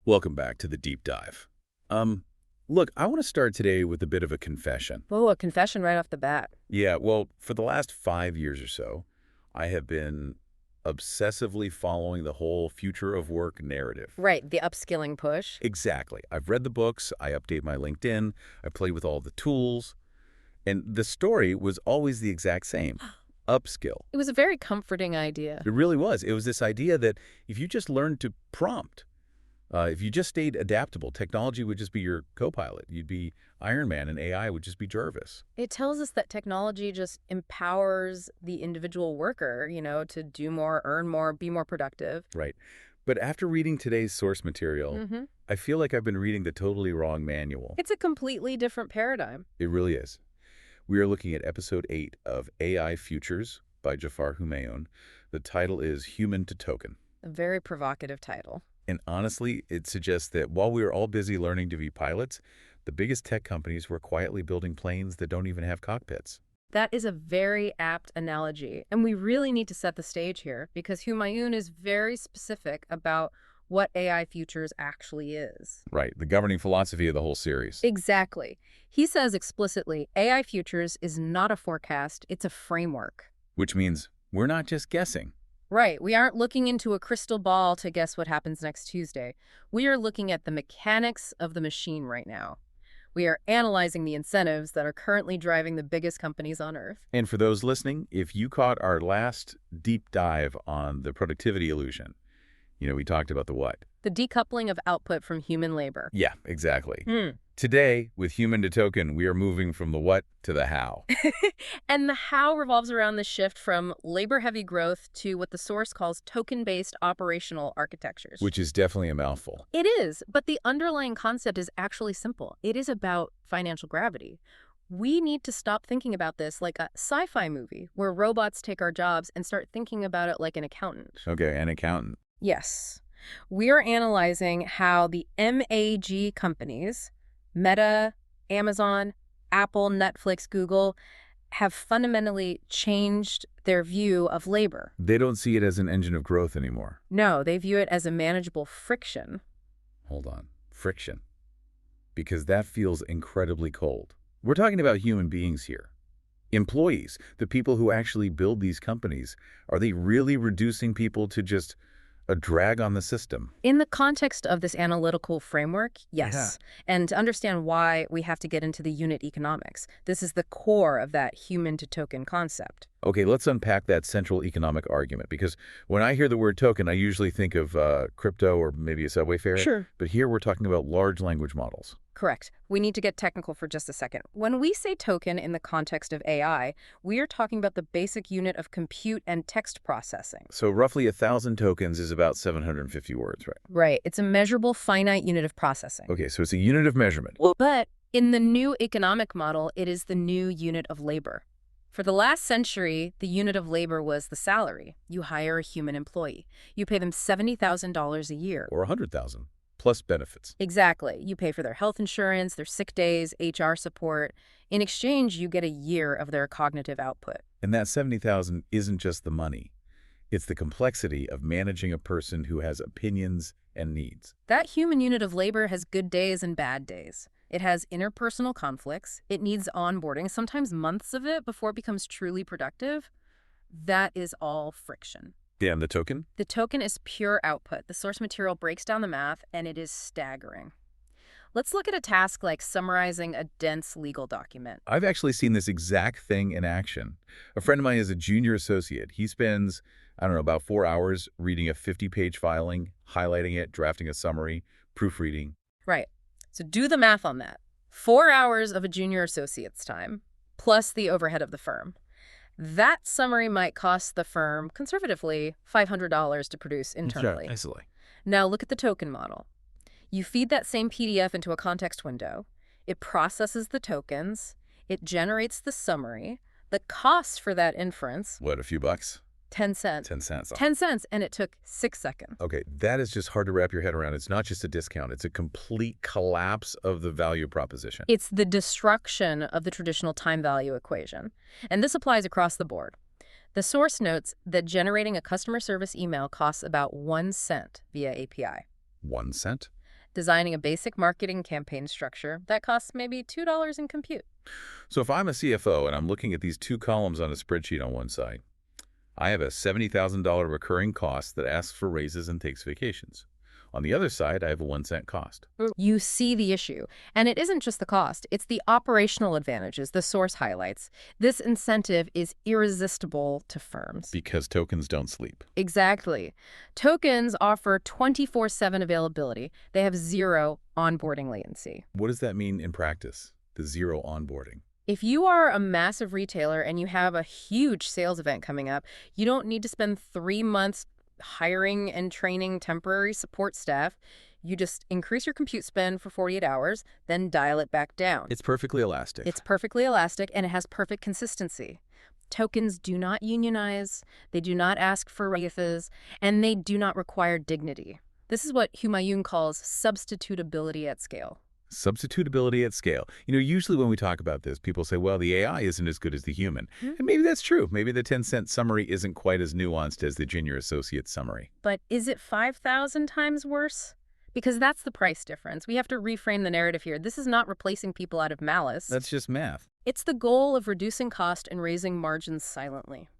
Welcome back to the deep dive. Look, I want to start today with a bit of a confession. Oh, a confession right off the bat. Yeah, well, for the last 5 years or so, I have been obsessively following the whole future of work narrative. Right, the upskilling push. Exactly. I've read the books, I update my LinkedIn, I play with all the tools, and the story was always the exact same. Upskill. It was a very comforting idea. It really was. It was this idea that if you just learned to prompt, if you just stayed adaptable, technology would just be your co-pilot. You'd be Iron Man and AI would just be Jarvis. It tells us that technology just empowers the individual worker, to do more, earn more, be more productive. Right. But after reading today's source material, I feel like I've been reading the totally wrong manual. It's a completely different paradigm. It really is. We are looking at episode 8 of AI Futures by Jaffar Humayoon. The title is Human to Token. A very provocative title. And honestly, it suggests that while we are all busy learning to be pilots, the biggest tech companies were quietly building planes that don't even have cockpits. That is a very apt analogy. And we really need to set the stage here because Humayoon is very specific about what AI Futures actually is. Right, the governing philosophy of the whole series. Exactly. He says explicitly, AI Futures is not a forecast, it's a framework. Which means we're not just guessing. Right. We aren't looking into a crystal ball to guess what happens next Tuesday. We are looking at the mechanics of the machine right now. We are analyzing the incentives that are currently driving the biggest companies on Earth. And for those listening, if you caught our last deep dive on the productivity illusion, we talked about the what? The decoupling of output from human labor. Yeah, exactly. Today, with Human to Token, we are moving from the what to the how. And the how revolves around the shift from labor-heavy growth to what the source calls token-based operational architectures. Which is definitely a mouthful. It is, but the underlying concept is actually simple. It is about financial gravity. We need to stop thinking about this like a sci-fi movie where robots take our jobs and start thinking about it like an accountant. Okay, an accountant. Yes. We are analyzing how the MAG companies, Meta, Amazon, Apple, Netflix, Google, have fundamentally changed their view of labor. They don't see it as an engine of growth anymore. No, they view it as a manageable friction. Hold on. Friction. Because that feels incredibly cold. We're talking about human beings here. Employees, the people who actually build these companies, are they really reducing people to just a drag on the system? In the context of this analytical framework, yes. Yeah. And to understand why, we have to get into the unit economics. This is the core of that human-to-token concept. Okay, let's unpack that central economic argument, because when I hear the word token, I usually think of crypto or maybe a subway fare. Sure. But here we're talking about large language models. Correct. We need to get technical for just a second. When we say token in the context of AI, we are talking about the basic unit of compute and text processing. So roughly 1,000 tokens is about 750 words, right? Right. It's a measurable finite unit of processing. Okay, so it's a unit of measurement. But in the new economic model, it is the new unit of labor. For the last century, the unit of labor was the salary. You hire a human employee. You pay them $70,000 a year. Or 100,000. Plus benefits. Exactly. You pay for their health insurance, their sick days, HR support. In exchange, you get a year of their cognitive output. And that 70,000 isn't just the money. It's the complexity of managing a person who has opinions and needs. That human unit of labor has good days and bad days. It has interpersonal conflicts. It needs onboarding, sometimes months of it, before it becomes truly productive. That is all friction. Yeah, and the token? The token is pure output. The source material breaks down the math, and it is staggering. Let's look at a task like summarizing a dense legal document. I've actually seen this exact thing in action. A friend of mine is a junior associate. He spends, about 4 hours reading a 50-page filing, highlighting it, drafting a summary, proofreading. Right. So do the math on that. 4 hours of a junior associate's time, plus the overhead of the firm. That summary might cost the firm, conservatively, $500 to produce internally. Sure, easily. Now look at the token model. You feed that same PDF into a context window. It processes the tokens. It generates the summary. The cost for that inference... What, a few bucks? 10 cents. 10 cents. 10 cents, and it took 6 seconds. Okay, that is just hard to wrap your head around. It's not just a discount. It's a complete collapse of the value proposition. It's the destruction of the traditional time-value equation. And this applies across the board. The source notes that generating a customer service email costs about 1 cent via API. 1 cent? designing a basic marketing campaign structure that costs maybe $2 in compute. So if I'm a CFO and I'm looking at these two columns on a spreadsheet on one side, I have a $70,000 recurring cost that asks for raises and takes vacations. On the other side, I have a 1 cent cost. You see the issue. And it isn't just the cost, it's the operational advantages the source highlights. This incentive is irresistible to firms. Because tokens don't sleep. Exactly. Tokens offer 24/7 availability. They have zero onboarding latency. What does that mean in practice, the zero onboarding? If you are a massive retailer and you have a huge sales event coming up, you don't need to spend 3 months hiring and training temporary support staff. You just increase your compute spend for 48 hours, then dial it back down. It's perfectly elastic. It's perfectly elastic, and it has perfect consistency. Tokens do not unionize, they do not ask for raises, and they do not require dignity. This is what Humayoon calls substitutability at scale. Substitutability at scale. Usually when we talk about this, people say, well, the AI isn't as good as the human. And maybe that's true. Maybe the 10-cent summary isn't quite as nuanced as the junior associate summary. But is it 5,000 times worse? Because that's the price difference. We have to reframe the narrative here. This is not replacing people out of malice. That's just math. It's the goal of reducing cost and raising margins silently.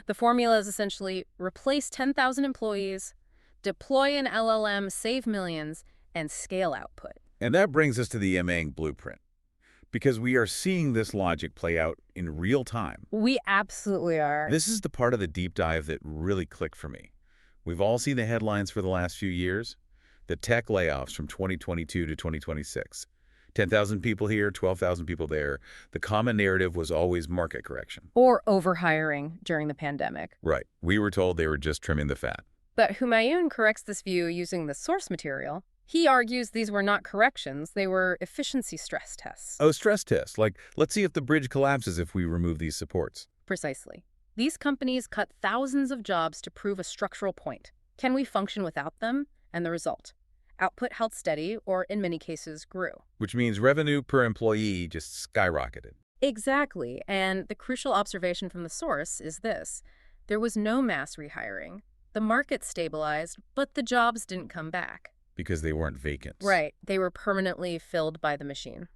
The formula is essentially replace 10,000 employees, deploy an LLM, save millions, and scale output. And that brings us to the MAANG blueprint, because we are seeing this logic play out in real time. We absolutely are. This is the part of the deep dive that really clicked for me. We've all seen the headlines for the last few years, the tech layoffs from 2022 to 2026. 10,000 people here, 12,000 people there. The common narrative was always market correction. Or overhiring during the pandemic. Right. We were told they were just trimming the fat. But Humayoon corrects this view using the source material. He argues these were not corrections, they were efficiency stress tests. Oh, stress tests. Like, let's see if the bridge collapses if we remove these supports. Precisely. These companies cut thousands of jobs to prove a structural point. Can we function without them? And the result. Output held steady, or in many cases, grew. Which means revenue per employee just skyrocketed. Exactly. And the crucial observation from the source is this. There was no mass rehiring. The market stabilized, but the jobs didn't come back. Because they weren't vacant. Right. They were permanently filled by the machine.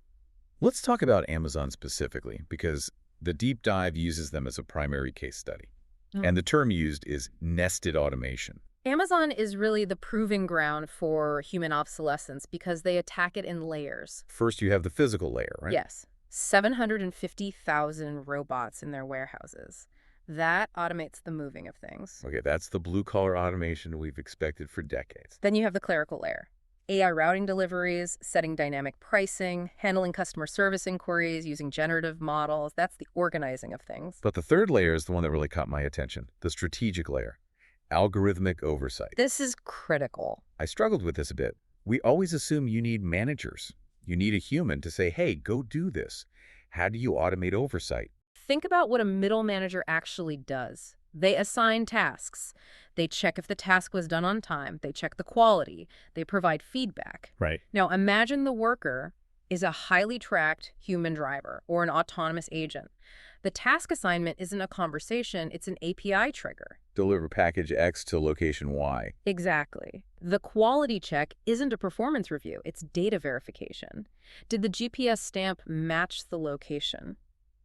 Let's talk about Amazon specifically, because the deep dive uses them as a primary case study. And the term used is nested automation. Amazon is really the proving ground for human obsolescence because they attack it in layers. First, you have the physical layer, right? Yes. 750,000 robots in their warehouses. That automates the moving of things. Okay, that's the blue-collar automation we've expected for decades. Then you have the clerical layer. AI routing deliveries, setting dynamic pricing, handling customer service inquiries, using generative models. That's the organizing of things. But the third layer is the one that really caught my attention, the strategic layer, algorithmic oversight. This is critical. I struggled with this a bit. We always assume you need managers. You need a human to say, hey, go do this. How do you automate oversight? Think about what a middle manager actually does. They assign tasks. They check if the task was done on time. They check the quality. They provide feedback. Right. Now, imagine the worker is a highly tracked human driver or an autonomous agent. The task assignment isn't a conversation. It's an API trigger. Deliver package X to location Y. Exactly. The quality check isn't a performance review. It's data verification. Did the GPS stamp match the location?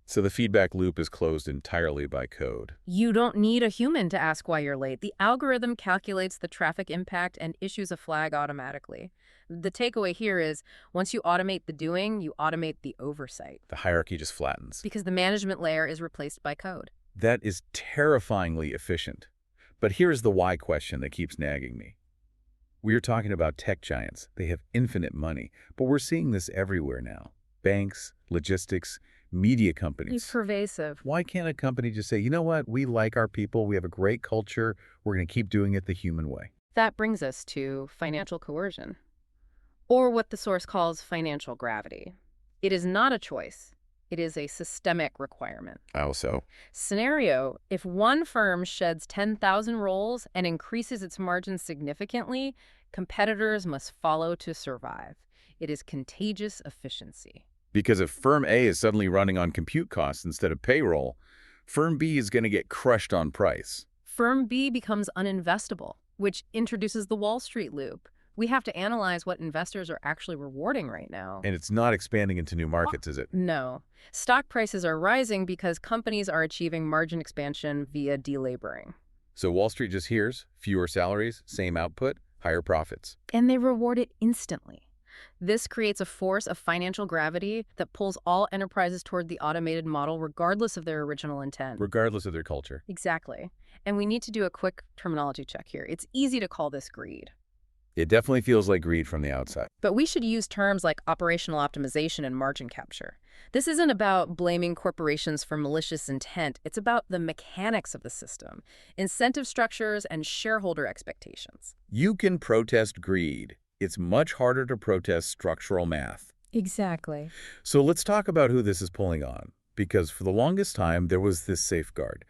So the feedback loop is closed entirely by code. You don't need a human to ask why you're late. The algorithm calculates the traffic impact and issues a flag automatically. The takeaway here is, once you automate the doing, you automate the oversight. The hierarchy just flattens. Because the management layer is replaced by code. That is terrifyingly efficient. But here's the why question that keeps nagging me. We are talking about tech giants. They have infinite money, but we're seeing this everywhere now. Banks, logistics, media companies. It's pervasive. Why can't a company just say, you know what, we like our people, we have a great culture, we're going to keep doing it the human way? That brings us to financial coercion, or what the source calls financial gravity. It is not a choice. It is a systemic requirement. How so? Scenario, if one firm sheds 10,000 roles and increases its margins significantly, competitors must follow to survive. It is contagious efficiency. Because if firm A is suddenly running on compute costs instead of payroll, firm B is going to get crushed on price. Firm B becomes uninvestable, which introduces the Wall Street loop. We have to analyze what investors are actually rewarding right now. And it's not expanding into new markets, is it? No. Stock prices are rising because companies are achieving margin expansion via delaboring. So Wall Street just hears fewer salaries, same output, higher profits. And they reward it instantly. This creates a force of financial gravity that pulls all enterprises toward the automated model regardless of their original intent. Regardless of their culture. Exactly. And we need to do a quick terminology check here. It's easy to call this greed. It definitely feels like greed from the outside. But we should use terms like operational optimization and margin capture. This isn't about blaming corporations for malicious intent. It's about the mechanics of the system, incentive structures, and shareholder expectations. You can protest greed. It's much harder to protest structural math. Exactly. So let's talk about who this is pulling on. Because for the longest time, there was this safeguard,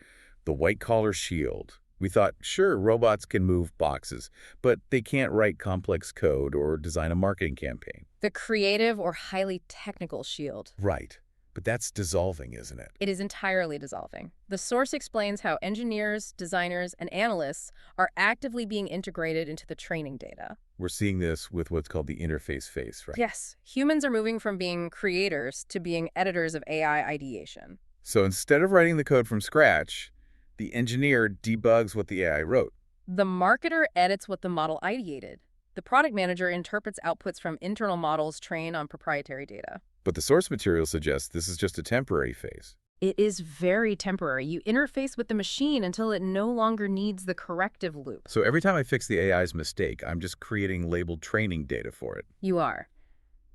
the white-collar shield. We thought, sure, robots can move boxes, but they can't write complex code or design a marketing campaign. The creative or highly technical shield. Right. But that's dissolving, isn't it? It is entirely dissolving. The source explains how engineers, designers, and analysts are actively being integrated into the training data. We're seeing this with what's called the interface phase, right? Yes, humans are moving from being creators to being editors of AI ideation. So instead of writing the code from scratch, the engineer debugs what the AI wrote. The marketer edits what the model ideated. The product manager interprets outputs from internal models trained on proprietary data. But the source material suggests this is just a temporary phase. It is very temporary. You interface with the machine until it no longer needs the corrective loop. So every time I fix the AI's mistake, I'm just creating labeled training data for it. You are.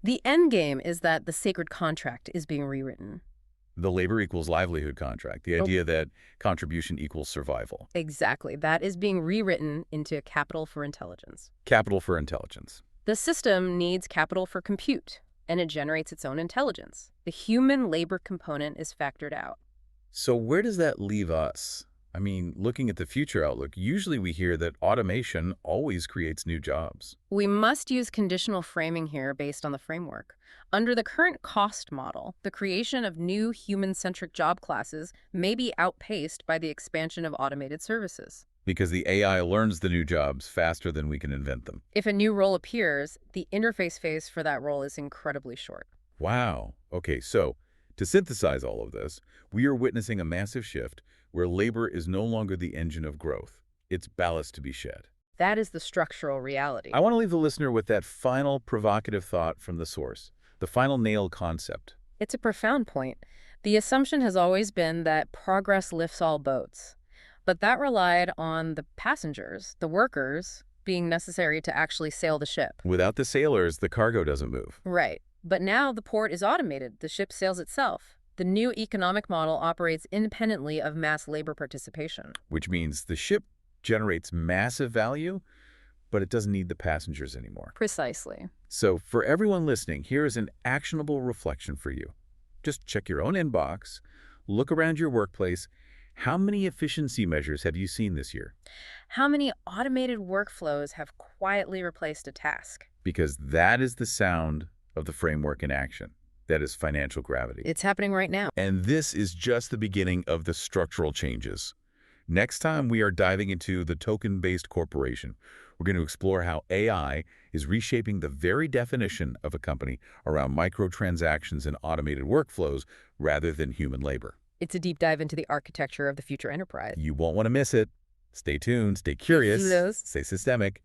The end game is that the sacred contract is being rewritten. The labor equals livelihood contract, the idea that contribution equals survival. Exactly. That is being rewritten into capital for intelligence. Capital for intelligence. The system needs capital for compute, and it generates its own intelligence. The human labor component is factored out. So where does that leave us? I mean, looking at the future outlook, usually we hear that automation always creates new jobs. We must use conditional framing here based on the framework. Under the current cost model, the creation of new human-centric job classes may be outpaced by the expansion of automated services. Because the AI learns the new jobs faster than we can invent them. If a new role appears, the interface phase for that role is incredibly short. Wow. Okay, so to synthesize all of this, we are witnessing a massive shift where labor is no longer the engine of growth. It's ballast to be shed. That is the structural reality. I want to leave the listener with that final provocative thought from the source, the final nail concept. It's a profound point. The assumption has always been that progress lifts all boats. But that relied on the passengers, the workers, being necessary to actually sail the ship. Without the sailors, the cargo doesn't move. Right. But now the port is automated. The ship sails itself. The new economic model operates independently of mass labor participation. Which means the ship generates massive value, but it doesn't need the passengers anymore. Precisely. So for everyone listening, here is an actionable reflection for you. Just check your own inbox, look around your workplace. How many efficiency measures have you seen this year? How many automated workflows have quietly replaced a task? Because that is the sound of the framework in action. That is financial gravity. It's happening right now. And this is just the beginning of the structural changes. Next time, we are diving into the token-based corporation. We're going to explore how AI is reshaping the very definition of a company around microtransactions and automated workflows rather than human labor. It's a deep dive into the architecture of the future enterprise. You won't want to miss it. Stay tuned, stay curious, Yes. stay systemic.